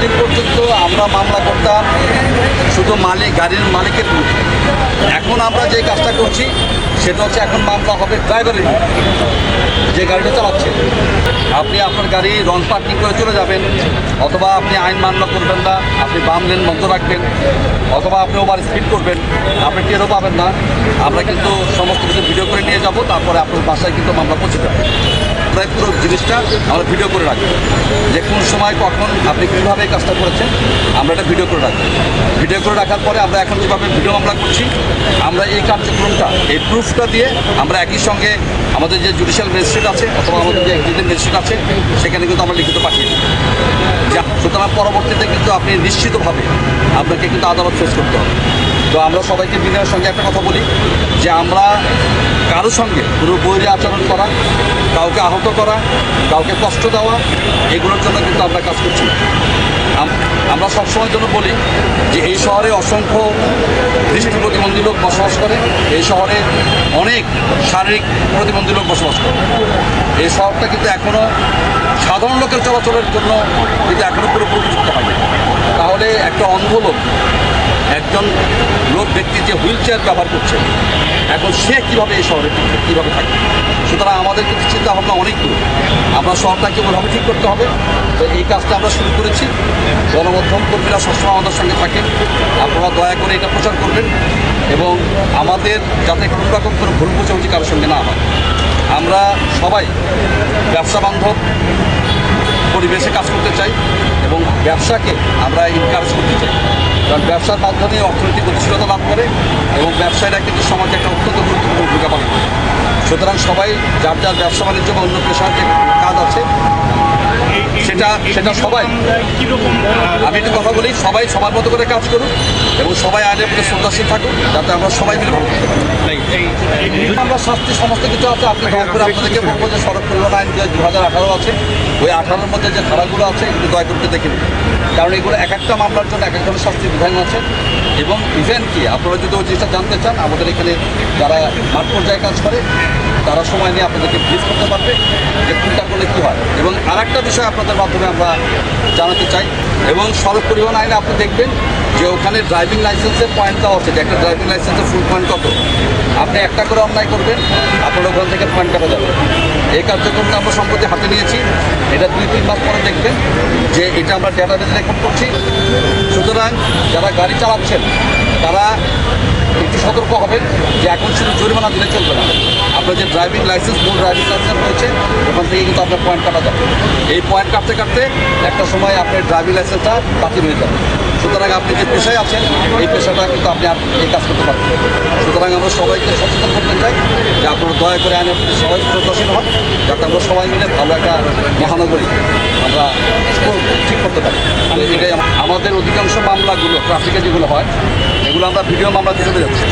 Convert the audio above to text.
এতদিন পর্যন্ত আমরা মামলা করতাম শুধু গাড়ির মালিকের বিরুদ্ধে। এখন আমরা যে কাজটা করছি সেটা হচ্ছে এখন মামলা হবে ড্রাইভারের বিরুদ্ধে, যে গাড়িটা চালাচ্ছে। আপনি আপনার গাড়ি রং পার্কিং করে চলে যাবেন, অথবা আপনি আইন মান্য করবেন না, আপনি বাম লেন বন্ধ রাখবেন, অথবা আপনি ওভার স্পিড করবেন, আপনি টেরও পাবেন না। আমরা কিন্তু সমস্ত কিছু ভিডিও করে নিয়ে যাব, তারপরে আপনার বাসায় কিন্তু মামলা পৌঁছে যাবে। প্রায় পুরো জিনিসটা আমরা ভিডিও করে রাখবো, যে কোন সময় কখন আপনি কীভাবে এই কাজটা করেছেন আমরা এটা ভিডিও করে রাখবো। ভিডিও করে রাখার পরে আমরা এখন যেভাবে ভিডিও মামলা করছি, আমরা এই কার্যক্রমটা, এই প্রুফটা দিয়ে আমরা একই সঙ্গে আমাদের যে জুডিশিয়াল ম্যাজিস্ট্রেট আছে অথবা আমাদের যে এক্সিকিউটিভ ম্যাজিস্ট্রেট আছে সেখানে কিন্তু আমরা লিখিত পাঠিয়ে দিই। সুতরাং পরবর্তীতে কিন্তু আপনি নিশ্চিতভাবে আপনাকে কিন্তু আদালত ফেস করতে হবে। তো আমরা সবাইকে বিনয়ের সঙ্গে একটা কথা বলি, যে আমরা কারোর সঙ্গে কোনো বৈরী আচরণ করা, কাউকে আহত করা, কাউকে কষ্ট দেওয়া, এগুলোর জন্য কিন্তু আমরা কাজ করছি না। আমরা সবসময়ের জন্য বলি যে এই শহরে অসংখ্য দৃষ্টি প্রতিবন্ধী লোক বসবাস করে, এই শহরে অনেক শারীরিক প্রতিবন্ধী লোক বসবাস করে। এই শহরটা কিন্তু এখনও সাধারণ লোকের চলাচলের জন্য কিন্তু এখনও পুরোপুরি উপযুক্ত হয়নি। তাহলে একটা অন্ধ লোক, একজন ব্যক্তি যে হুইল চেয়ার ব্যবহার করছে, এখন সে কীভাবে এই শহরে কীভাবে থাকে? সুতরাং আমাদের কিন্তু চিন্তাভাবনা অনেক দূর। আমরা শহরটাকে ওইভাবে ঠিক করতে হবে। তো এই কাজটা আমরা শুরু করেছি। গণমাধ্যম কর্মীরা সবসময় আমাদের সঙ্গে থাকেন, আপনারা দয়া করে এটা প্রচার করবেন এবং আমাদের যাতে কোনো রকম কোনো ভুল বোঝাবুঝি কারোর সঙ্গে না হয়। আমরা সবাই ব্যবসা বান্ধব পরিবেশে কাজ করতে চাই এবং ব্যবসাকে আমরা এনকারেজ করতে চাই, কারণ ব্যবসার মাধ্যমে অর্থনৈতিক গতিশীলতা লাভ করে এবং ব্যবসায়ীরা কিন্তু সমাজে একটা অত্যন্ত গুরুত্বপূর্ণ ভূমিকা পালন করে। সুতরাং সবাই যার যার ব্যবসা বাণিজ্য বা অন্য পেশার যে কাজ আছে সেটা সবাই, আমি একটু কথা বলি, সবাই সবার মতো করে কাজ করুন এবং সবাই আইনের প্রতি শ্রদ্ধাশীল থাকুন, যাতে আমরা সবাই মিলে ভালো করতে পারি। আমরা শাস্তি সমস্ত কিছু আছে। আপনি দয়া করে আপনাদেরকে বলবো যে সড়ক পরিবহন আইন যে 2018 আছে, ওই 18-র মধ্যে যে ধারাগুলো আছে এগুলো দয়া করতে দেখে নিন, কারণ এগুলো এক একটা মামলার জন্য এক এক ধরনের শাস্তির বিধান আছে। এবং ইভেন কি আপনারা যদি ওই জিনিসটা জানতে চান, আমাদের এখানে যারা মাঠ পর্যায়ে কাজ করে তারা সময় নিয়ে আপনাদেরকে ব্রিফ করতে পারবে যে কোনটা করলে কী হয়। এবং আর একটা বিষয় আপনাদের মাধ্যমে আমরা জানাতে চাই, এবং সড়ক পরিবহন আইনে আপনি দেখবেন যে ওখানে ড্রাইভিং লাইসেন্সের পয়েন্ট দেওয়া হচ্ছে, যে একটা ড্রাইভিং লাইসেন্সের ফুল পয়েন্ট কত। আপনি একটা করে অন্যায় করবেন, আপনার ওখান থেকে পয়েন্ট কাটা যাবে। এই কার্যক্রমটা আমরা সম্প্রতি হাতে নিয়েছি। এটা 2-3 মাস পরে দেখবেন যে এটা আমরা ডেটাবেজে রেকর্ড করছি। সুতরাং যারা গাড়ি চালাচ্ছেন তারা একটু সতর্ক হবেন যে এখন শুধু জরিমানা দিলে চলবে না। আপনার যে ড্রাইভিং লাইসেন্স, মূল ড্রাইভিং লাইসেন্স রয়েছে, ওখান থেকে কিন্তু আপনার পয়েন্ট কাটা যাবে। এই পয়েন্ট কাটতে কাটতে একটা সময় আপনার ড্রাইভিং লাইসেন্সটা বাতিল হয়ে যাবে। সুতরাং আপনি যে পেশায় আছেন এই পেশাটা কিন্তু আপনি আর এই কাজ করতে পারবেন। সুতরাং আমরা সবাইকে সচেতন করতে চাই যে আপনারা দয়া করে আইনের প্রতি সবাই শ্রদ্ধাশীল হন, যাতে আমরা সবাই মিলে ভালো একটা মহানগরী আমরা ঠিক করতে পারি। এটাই আমাদের অধিকাংশ মামলাগুলো ট্রাফিকে যেগুলো হয় এগুলো আমরা ভিডিও মামলাতে চলে যাচ্ছি।